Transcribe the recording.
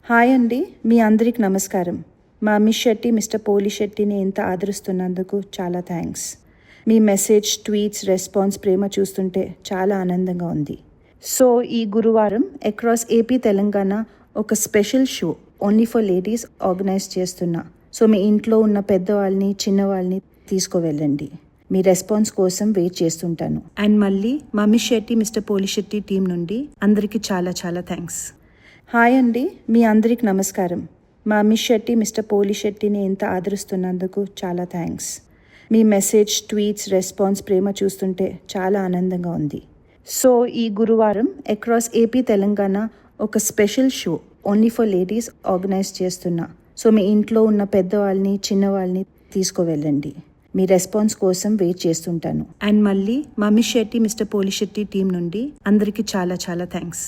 Hi అండి, మీ అందరికి నమస్కారం. మా మిస్ శెట్టి మిస్టర్ పోలి శెట్టిని ఇంత ఆదరిస్తున్నందుకు చాలా థ్యాంక్స్. మీ మెసేజ్, ట్వీట్స్, రెస్పాన్స్, ప్రేమ చూస్తుంటే చాలా ఆనందంగా ఉంది. సో ఈ గురువారం అక్రాస్ ఏపీ తెలంగాణ ఒక special show only for ladies organise చేస్తున్నా. సో మీ ఇంట్లో ఉన్న పెద్దవాళ్ళని, చిన్నవాళ్ళని తీసుకువెళ్ళండి. మీ రెస్పాన్స్ కోసం వెయిట్ చేస్తుంటాను. అండ్ మళ్ళీ మా మిస్ శెట్టి మిస్టర్ పోలి శెట్టి టీం నుండి అందరికీ చాలా చాలా థ్యాంక్స్. హాయ్ అండి, మీ అందరికి నమస్కారం. మా మిస్ శెట్టి మిస్టర్ పోలి శెట్టిని ఇంత ఆదరిస్తున్నందుకు చాలా థ్యాంక్స్. మీ మెసేజ్, ట్వీట్స్, రెస్పాన్స్, ప్రేమ చూస్తుంటే చాలా ఆనందంగా ఉంది. సో ఈ గురువారం అక్రాస్ ఏపీ తెలంగాణ ఒక special show only for ladies organise చేస్తున్నా. సో మీ ఇంట్లో ఉన్న పెద్దవాళ్ళని, చిన్నవాళ్ళని తీసుకువెళ్ళండి. మీ రెస్పాన్స్ కోసం వెయిట్ చేస్తుంటాను. అండ్ మళ్ళీ మా మిస్ శెట్టి మిస్టర్ పోలి శెట్టి టీం నుండి అందరికీ చాలా చాలా థ్యాంక్స్.